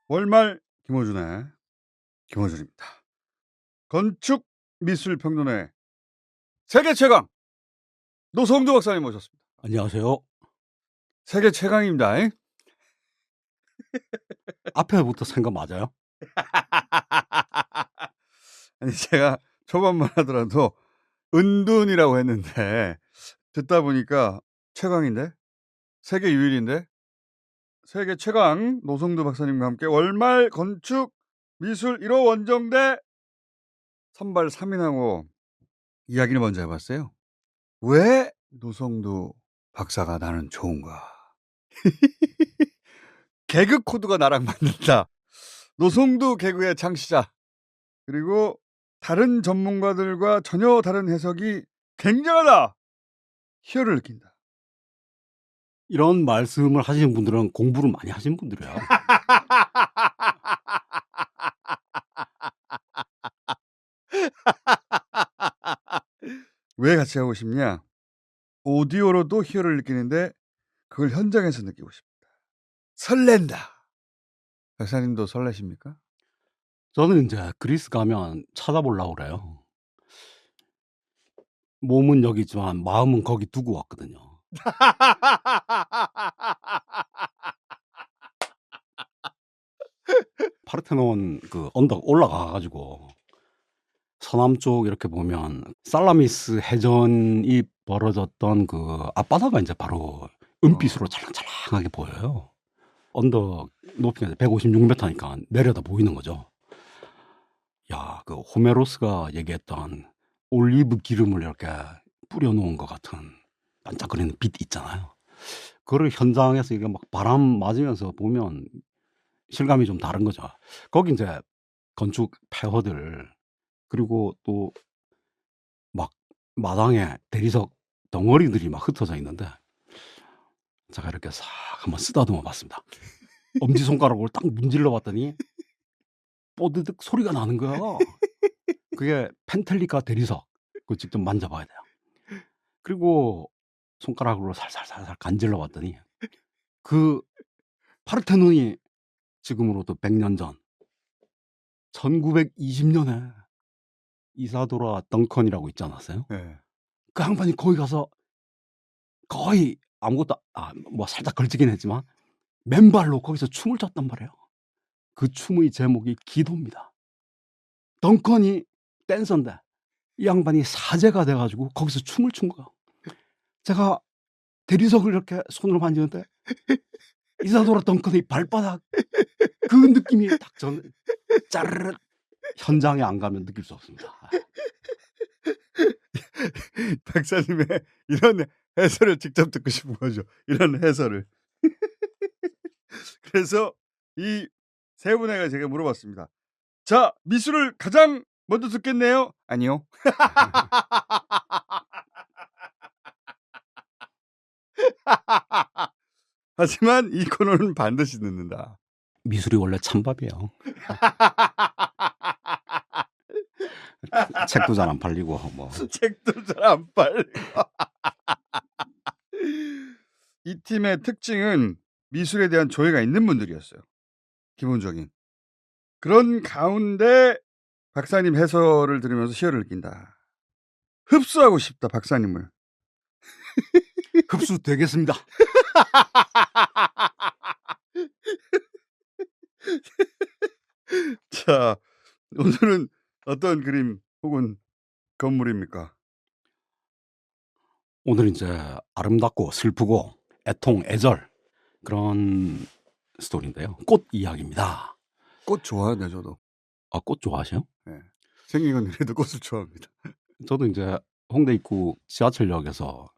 월말 김어준의 김어준입니다. 건축 미술 평론회 세계 최강 노성도 박사님 모셨습니다. 안녕하세요. 세계 최강입니다. 앞에부터 생각 맞아요? 아니 제가 초반만 하더라도 은둔이라고 했는데 듣다 보니까 최강인데 세계 유일인데 세계 최강 노성도 박사님과 함께 월말 건축 미술 1호 원정대 선발 3인하고 이야기를 먼저 해봤어요. 왜 노성도 박사가 나는 좋은가? 개그 코드가 나랑 맞는다. 노성도 개그의 창시자. 그리고 다른 전문가들과 전혀 다른 해석이 굉장하다. 희열을 느낀다. 이런 말씀을 하시는 분들은 공부를 많이 하신 분들이에요. 왜 같이 하고 싶냐? 오디오로도 희열을 느끼는데 그걸 현장에서 느끼고 싶다. 설렌다. 박사님도 설레십니까? 저는 이제 그리스 가면 찾아보려고 그래요. 몸은 여기 있지만 마음은 거기 두고 왔거든요. 파르테논 그 언덕 올라가 가지고 서남쪽 이렇게 보면 살라미스 해전이 벌어졌던 그 앞바다가 이제 바로 은빛으로 찰랑찰랑하게 보여요. 언덕 높이가 156m니까 내려다 보이는 거죠. 야, 그 호메로스가 얘기했던 올리브 기름을 이렇게 뿌려 놓은 것 같은 반짝거리는 빛 있잖아요. 그거를 현장에서 이게 막 바람 맞으면서 보면 실감이 좀 다른 거죠. 거기 이제 건축 폐허들 그리고 또 막 마당에 대리석 덩어리들이 막 흩어져 있는데 제가 이렇게 싹 한번 쓰다듬어 봤습니다. 엄지손가락으로 딱 문질러 봤더니 뽀드득 소리가 나는 거야. 그게 펜텔리카 대리석. 그거 직접 만져봐야 돼요. 그리고 손가락으로 살살살살 간질러 봤더니 그 파르테논이 지금으로부터 100년 전 1920년에 이사도라 덩컨이라고 있지 않았어요? 네. 그 양반이 거기 가서 거의 아무것도 뭐 살짝 걸치긴 했지만 맨발로 거기서 춤을 췄단 말이에요. 그 춤의 제목이 기도입니다. 덩컨이 댄서인데 이 양반이 사제가 돼 가지고 거기서 춤을 춘 거야. 제가 대리석을 이렇게 손으로 만지는데 이사도라 덩컨의 발바닥 그 느낌이 딱 전 짜르르 현장에 안 가면 느낄 수 없습니다. 박사님의 이런 해설을 직접 듣고 싶은 거죠. 이런 해설을. 그래서 이 세 분에게 제가 물어봤습니다. 자, 미술을 가장 먼저 듣겠네요. 아니요. 하지만 이 코너는 반드시 듣는다. 미술이 원래 찬밥이에요. 책도 잘 안 팔리고 뭐. 책도 잘 안 팔리고. 이 팀의 특징은 미술에 대한 조예가 있는 분들이었어요. 기본적인. 그런 가운데 박사님 해설을 들으면서 희열을 느낀다. 흡수하고 싶다, 박사님을. 흡수되겠습니다. 자, 오늘은 어떤 그림 혹은 건물입니까? 오늘 이제 아름답고 슬프고 애통, 애절 그런 스토리인데요. 꽃 이야기입니다. 꽃 좋아하네, 저도. 아, 꽃 좋아하세요? 네. 생긴 건 이래도 꽃을 좋아합니다. 저도 이제 홍대 입구 지하철역에서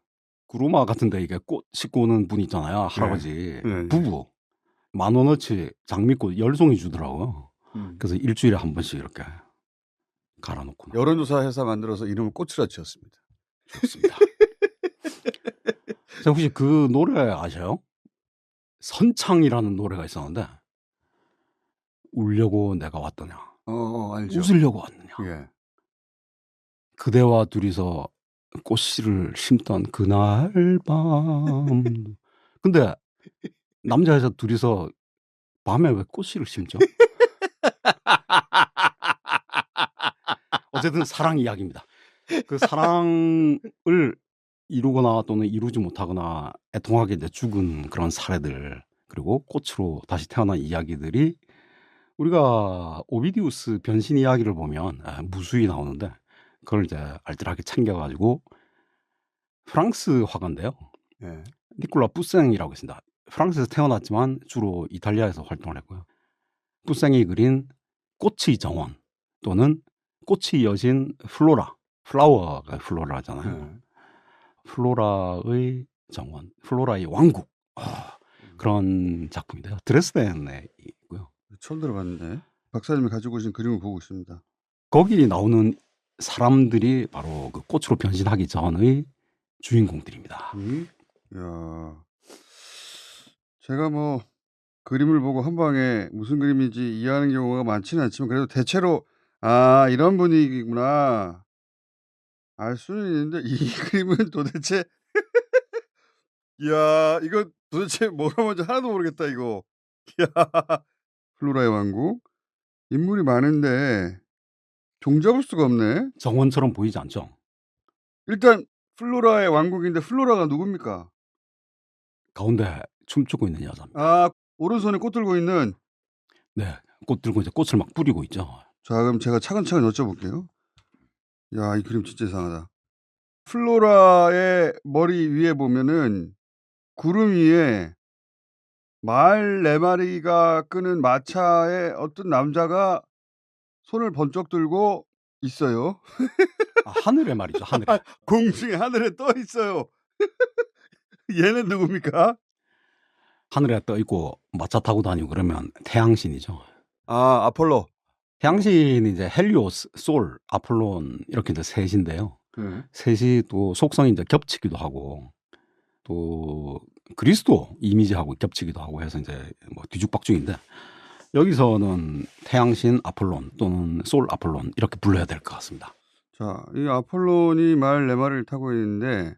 구루마 같은 데 이게 꽃 싣고 오는 분 있잖아요. 할아버지 네. 부부 10,000원어치 장미꽃 10송이 주더라고요. 그래서 일주일에 한 번씩 이렇게 갈아 놓고 여론조사 회사 만들어서 이름을 꽃이라 지었습니다. 좋습니다. 자, 혹시 그 노래 아셔요? 선창이라는 노래가 있었는데 울려고 내가 왔더냐 알죠. 웃으려고 왔느냐 예. 그대와 둘이서 꽃씨를 심던 그날 밤 근데 남자 여자 둘이서 밤에 왜 꽃씨를 심죠? 어쨌든 사랑 이야기입니다. 그 사랑을 이루거나 또는 이루지 못하거나 애통하게 이제 죽은 그런 사례들, 그리고 꽃으로 다시 태어난 이야기들이 우리가 오비디우스 변신 이야기를 보면 무수히 나오는데, 그걸 이제 알뜰하게 챙겨가지고 프랑스 화가인데요. 예. 니콜라 뿌생이라고 있습니다. 프랑스에서 태어났지만 주로 이탈리아에서 활동을 했고요. 뿌생이 그린 꽃의 정원 또는 꽃의 여신 플로라, 플라워가 플로라잖아요. 예. 플로라의 정원, 플로라의 왕국, 그런 작품인데요. 드레스덴에 있고요. 처음 들어봤는데 박사님이 가지고 오신 그림을 보고 있습니다. 거기 나오는 사람들이 바로 그 꽃으로 변신하기 전의 주인공들입니다. 야, 제가 뭐 그림을 보고 한 방에 무슨 그림인지 이해하는 경우가 많지는 않지만 그래도 대체로 아 이런 분위기구나 알 수는 있는데 이 그림은 도대체 이야 이거 도대체 뭐라 뭔지 하나도 모르겠다 이거. 이야 플로라의 왕국 인물이 많은데 종잡을 수가 없네. 정원처럼 보이지 않죠? 일단 플로라의 왕국인데 플로라가 누굽니까? 가운데 춤추고 있는 여자입니다. 아 오른손에 꽃 들고 있는. 네, 꽃 들고 이제 꽃을 막 뿌리고 있죠. 자 그럼 제가 차근차근 여쭤볼게요. 야 이 그림 진짜 이상하다. 플로라의 머리 위에 보면은 구름 위에 말 4마리가 끄는 마차에 어떤 남자가 손을 번쩍 들고 있어요. 하늘에 말이죠, 하늘에. 공중에 하늘에 떠 있어요. 얘는 누굽니까? 하늘에 떠 있고 마차 타고 다니고 그러면 태양신이죠. 아 아폴로. 태양신이 이제 헬리오스, 솔, 아폴론 이렇게 이제 셋인데요. 네. 셋이 또 속성이 이제 겹치기도 하고 또 그리스도 이미지하고 겹치기도 하고 해서 이제 뭐 뒤죽박죽인데, 여기서는 태양신 아폴론 또는 솔 아폴론 이렇게 불러야 될 것 같습니다. 자, 이 아폴론이 말 4마리를 타고 있는데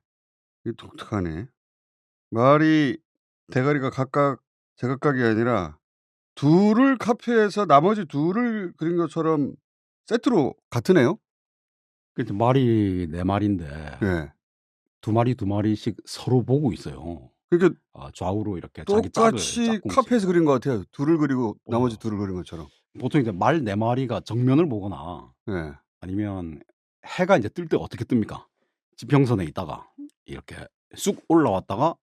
이게 독특하네. 말이 대가리가 각각 제각각이 아니라 둘을 카피해서 나머지 둘을 그린 것처럼 세트로 같으네요. 그래서 말이 4마리인데 네. 2마리씩 서로 보고 있어요. 그러니까 좌우로 이렇게 자기 짝을 똑같이 짝꿍씩. 카피해서 그린 것 같아요. 둘을 그리고 나머지 둘을 그린 것처럼. 보통 이제 말 4마리가 정면을 보거나 네. 아니면 해가 이제 뜰 때 어떻게 뜹니까? 지평선에 있다가 이렇게 쑥 올라왔다가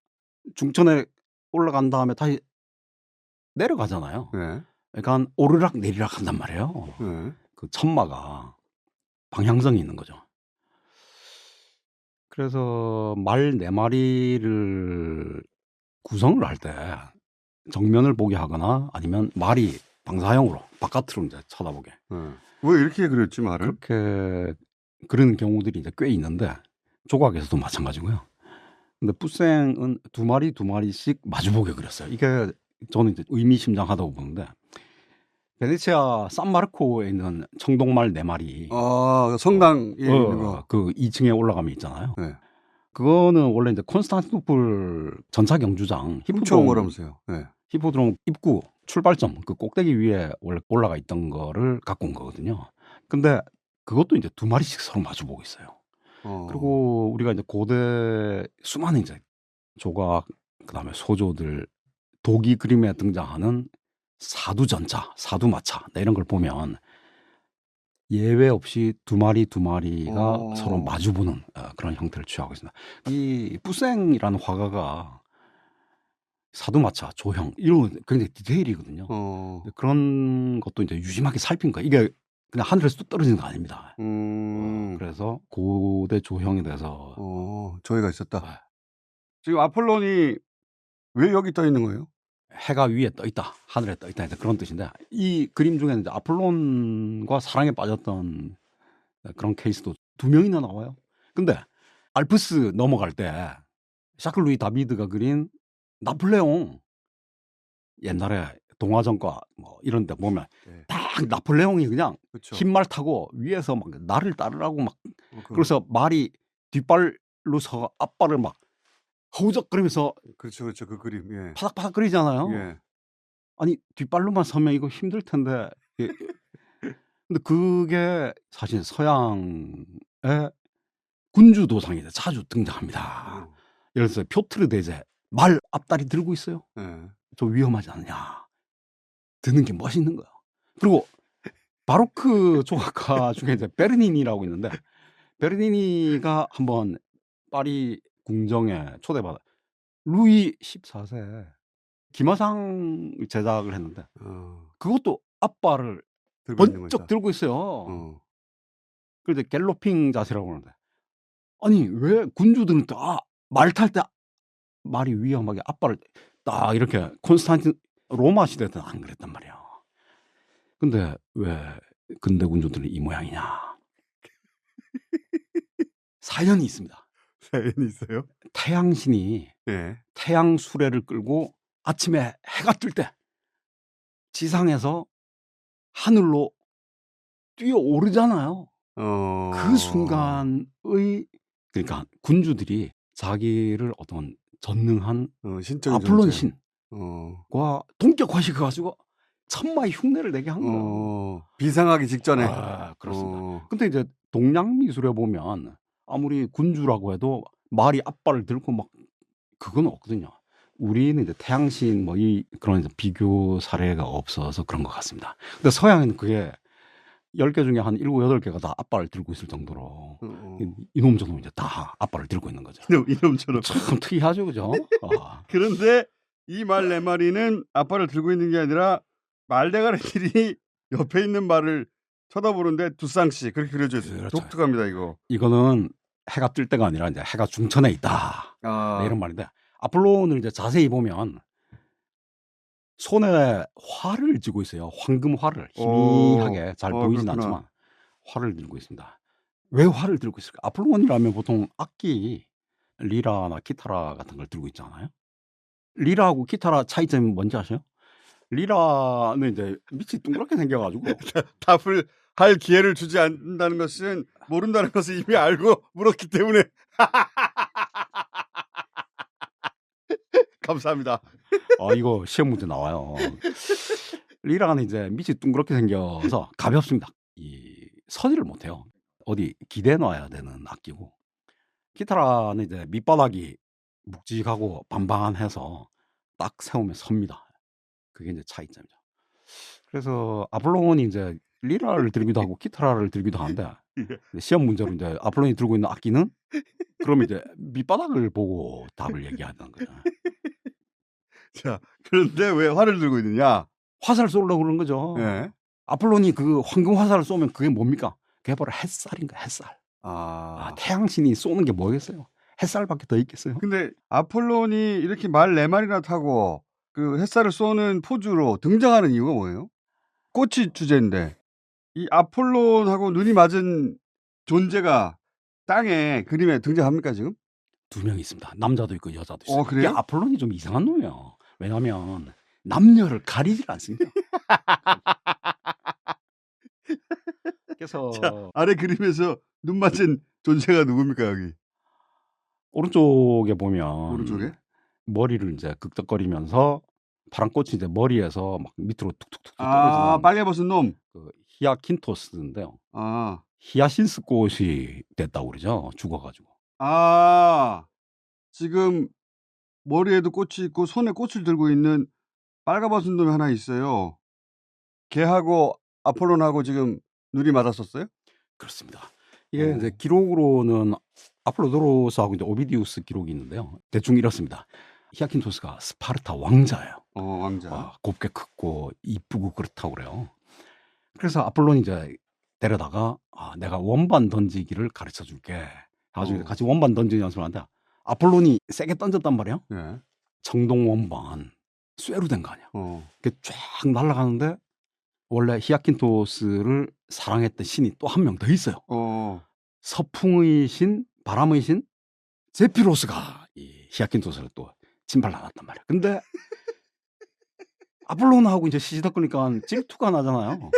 중천에 올라간 다음에 다시 내려가잖아요. 네. 그러니까 오르락 내리락 한단 말이에요. 네. 그 천마가 방향성이 있는 거죠. 그래서 말 4마리를 구성을 할 때 정면을 보게 하거나 아니면 말이 방사형으로 바깥으로 이제 쳐다보게, 왜 이렇게 그렸지 말을? 그렇게 그런 경우들이 이제 꽤 있는데 조각에서도 마찬가지고요. 근데 뿌생은 2마리씩 마주보게 그렸어요. 이게 저는 이제 의미심장하다고 보는데, 베네치아 산마르코에 있는 청동말 4마리, 아 성당에 있는 거. 그 2층에 올라가면 있잖아요. 네. 그거는 원래 이제 콘스탄티노플 전차 경주장 훔쳐온 거라면서요. 네. 히포드롬 입구 출발점 그 꼭대기 위에 원래 올라가 있던 거를 갖고 온 거거든요. 근데 그것도 이제 2마리씩 서로 마주보고 있어요. 그리고 우리가 이제 고대 수많은 이제 조각, 그다음에 소조들, 도기 그림에 등장하는 사두 전차, 사두 마차 이런 걸 보면 예외 없이 2마리가 서로 마주보는 그런 형태를 취하고 있습니다. 이 뿌생이라는 화가가 사두마차, 조형 이런 거 굉장히 디테일이거든요. 그런 것도 이제 유심하게 살핀 거예요. 이게 그냥 하늘에서 뚝 떨어지는 거 아닙니다. 그래서 고대 조형에 대해서 저희가 있었다. 지금 아폴론이 왜 여기 떠 있는 거예요? 해가 위에 떠 있다, 하늘에 떠 있다, 그런 뜻인데, 이 그림 중에는 이제 아폴론과 사랑에 빠졌던 그런 케이스도 2명이나 나와요. 근데 알프스 넘어갈 때 샤클 루이 다비드가 그린 나폴레옹, 옛날에 동화전과 뭐 이런 데 보면 딱 나폴레옹이 그냥 그쵸. 흰말 타고 위에서 막 나를 따르라고 막 그래서 말이 뒷발로 서 앞발을 막 허우적거리면서 그렇죠. 그 그림. 예. 파닥파닥거리잖아요. 예. 아니 뒷발로만 서면 이거 힘들 텐데. 예. 근데 그게 사실 서양의 군주 도상이 이제 자주 등장합니다. 어. 예를 들어서 표트르데 이제 말 앞다리 들고 있어요. 예. 좀 위험하지 않느냐. 드는 게 멋있는 거예요. 그리고 바로크 조각가 중에 이제 베르니니라고 있는데 베르니니가 한번 파리 궁정에 초대받아 루이 14세 기마상을 제작을 했는데 어. 그것도 앞발을 들고 있는 거 번쩍 있다. 들고 있어요. 어. 그걸 이제 갤로핑 자세라고 그러는데 아니 왜 군주들은 다 말 탈 때 말이 위험하게 앞발을 딱 이렇게 콘스탄틴 로마 시대 때는 안 그랬단 말이야. 근데 왜 근대 군주들은 이 모양이냐. 사연이 있습니다. 사연이 있어요? 태양신이 예. 태양 수레를 끌고 아침에 해가 뜰 때 지상에서 하늘로 뛰어오르잖아요. 그 순간의 그러니까 군주들이 자기를 어떤 전능한 신적인 아폴론 존재. 신과 동격화시켜 가지고 천마의 흉내를 내게 한 거예요. 비상하기 직전에. 아 그렇습니다. 근데 이제 동양 미술에 보면 아무리 군주라고 해도 말이 앞발을 들고 막 그건 없거든요. 우리는 이제 태양신 뭐 이 그런 이제 비교 사례가 없어서 그런 것 같습니다. 근데 서양에는 그게 10개 중에 한 7, 8개가 다 앞발을 들고 있을 정도로 이놈 저놈 이제 다 앞발을 들고 있는 거죠. 이놈처럼. 참 특이하죠, 그죠? 그런데 이 말 4마리는 앞발을 들고 있는 게 아니라 말대가리들이 옆에 있는 말을 쳐다보는데 두 쌍씩 그렇게 그려져 있어요. 그렇죠. 독특합니다, 이거. 이거는 해가 뜰 때가 아니라 이제 해가 중천에 있다. 네, 이런 말인데 아폴론을 이제 자세히 보면 손에 활을 쥐고 있어요. 황금 활을 희미하게 잘 보이진 그렇구나. 않지만 활을 들고 있습니다. 왜 활을 들고 있을까? 아폴론이라면 보통 악기 리라나 기타라 같은 걸 들고 있잖아요. 리라하고 기타라 차이점이 뭔지 아세요? 리라는 이제 밑이 동그랗게 생겨 가지고 답을 할 기회를 주지 않는다는 것은 모른다는 것을 이미 알고 물었기 때문에 감사합니다. 이거 시험 문제 나와요. 리라는 이제 밑이 동그랗게 생겨서 가볍습니다. 이 서지를 못 해요. 어디 기대에 놔야 되는 악기고 기타라는 이제 밑바닥이 묵직하고 반반해서 딱 세우면 섭니다. 그게 이제 차이점이죠. 그래서 아폴론이 이제 리라를 들기도 하고 기타라를 들기도 하는데 시험 문제로 이제 아폴론이 들고 있는 악기는 그러면 이제 밑바닥을 보고 답을 얘기해야 되는 거죠. 자, 그런데 왜 활을 들고 있느냐? 화살을 쏘려고 그러는 거죠. 예. 아폴론이 그 황금 화살을 쏘면 그게 뭡니까? 그게 바로 햇살인 거야, 햇살. 태양신이 쏘는 게 뭐겠어요? 햇살밖에 더 있겠어요? 근데 아폴론이 이렇게 말 4마리나 타고 그 햇살을 쏘는 포즈로 등장하는 이유가 뭐예요? 꽃이 주제인데 이 아폴론하고 눈이 맞은 존재가 땅에 그림에 등장합니까 지금? 2명 있습니다. 남자도 있고 여자도 있어요. 그래요? 이게 아폴론이 좀 이상한 놈이에요. 왜냐하면 남녀를 가리질 않습니다. 그래서 자, 아래 그림에서 눈 맞은 존재가 누굽니까 여기? 오른쪽에 보면 오른쪽에? 머리를 이제 극적거리면서 파란 꽃이 이제 머리에서 막 밑으로 툭툭툭 떨어지는 빨개 벗은 놈. 그 히아킨토스인데요. 아. 히아신스 꽃이 됐다고 그러죠. 죽어가지고. 지금 머리에도 꽃이 있고 손에 꽃을 들고 있는 빨가벗은 놈이 하나 있어요. 걔하고 아폴론하고 지금 눈이 맞았었어요? 그렇습니다. 이게 이제 기록으로는 아폴로도로스하고 이제 오비디우스 기록이 있는데요. 대충 이렇습니다. 히아킨토스가 스파르타 왕자예요. 왕자. 곱게 크고 이쁘고 그렇다고 그래요. 그래서 아폴론이 이제 데려다가 내가 원반 던지기를 가르쳐 줄게. 나중에 같이 원반 던지는 연습을 하는데 아폴론이 세게 던졌단 말이에요. 예. 청동 원반 쇠로 된 거 아니야. 그게 쫙 날아가는데 원래 히아킨토스를 사랑했던 신이 또 한 명 더 있어요. 서풍의 신, 바람의 신 제피로스가 이 히아킨토스를 또 침발라놨단 말이야. 근데 아폴론하고 이제 시시덕거리니까 질투가 나잖아요.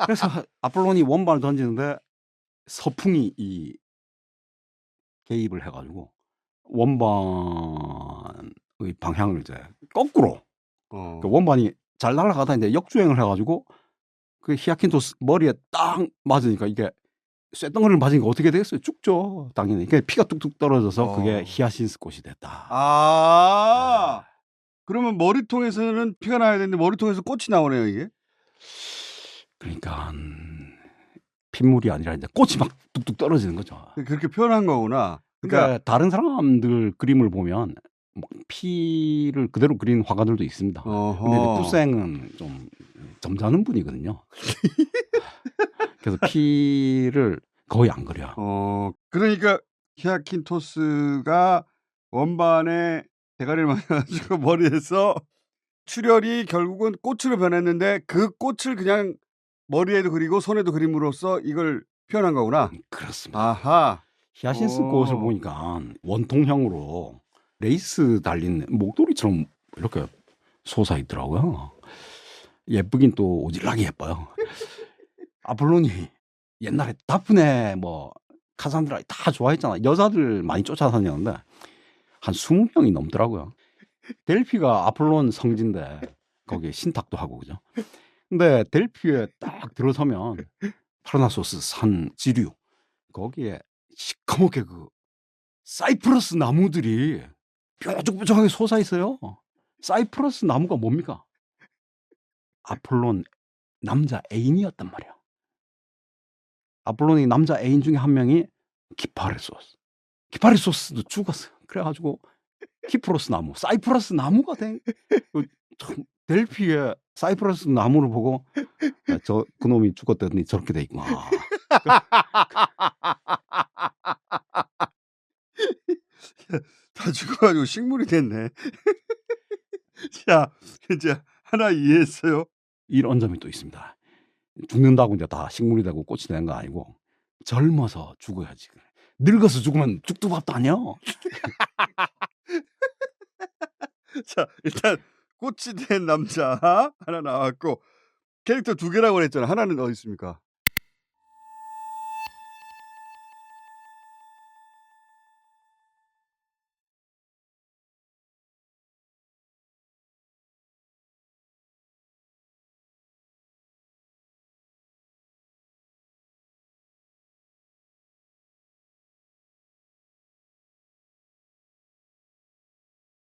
그래서 아폴론이 원반을 던지는데 서풍이 이 개입을 해가지고 원반의 방향을 이제 거꾸로 그 원반이 잘 날아가다 이제 역주행을 해가지고 그 히아킨토스 머리에 딱 맞으니까 이게 쇳덩어리를 맞으니까 어떻게 되겠어요? 죽죠, 당연히. 그러니까 피가 뚝뚝 떨어져서 그게 히아신스 꽃이 됐다. 아, 그러면 머리통에서는 피가 나야 되는데 머리통에서 꽃이 나오네요, 이게. 그러니까 핏물이 아니라 이제 꽃이 막 뚝뚝 떨어지는 거죠. 그렇게 표현한 거구나. 그러니까 다른 사람들 그림을 보면 막 피를 그대로 그린 화가들도 있습니다. 근데 이제 푸생은 좀 점잖은 분이거든요. 그래서 피를 거의 안 그려. 그러니까 히아킨토스가 원반에 대가리를 맞아가지고 머리에서 출혈이 결국은 꽃으로 변했는데 그 꽃을 그냥 머리에도 그리고 손에도 그림으로써 이걸 표현한 거구나. 그렇습니다. 아하. 히아신스 꽃을 보니까 원통형으로 레이스 달린 목도리처럼 이렇게 솟아 있더라고요. 예쁘긴 또 오질나게 예뻐요. 아폴론이 옛날에 다프네 뭐 카산드라 다 좋아했잖아. 여자들 많이 쫓아다녔는데 한 20명이 넘더라고요. 델피가 아폴론 성지인데 거기에 신탁도 하고 그죠. 근데 델피에 딱 들어서면 파라나소스 산 지류 거기에 시커멓게 그 사이프러스 나무들이 뾰족뾰족하게 솟아 있어요. 사이프러스 나무가 뭡니까? 아폴론 남자 애인이었단 말이야. 아폴론이 남자 애인 중에 한 명이 키파레소스. 키파레소스도 죽었어요. 그래가지고 키프로스 나무, 사이프러스 나무가 된 참 델피의 사이프러스 나무를 보고 저 그놈이 죽었더니 저렇게 돼 있구나. 다 죽어가지고 식물이 됐네. 자, 이제 하나 이해했어요. 이런 점이 또 있습니다. 죽는다고 이제 다 식물이 되고 꽃이 되는 거 아니고 젊어서 죽어야지. 늙어서 죽으면 죽도 밥도 아니야. 자, 일단 꽃이 된 남자 하나 나왔고 캐릭터 2개라고 그랬잖아. 하나는 어디 있습니까?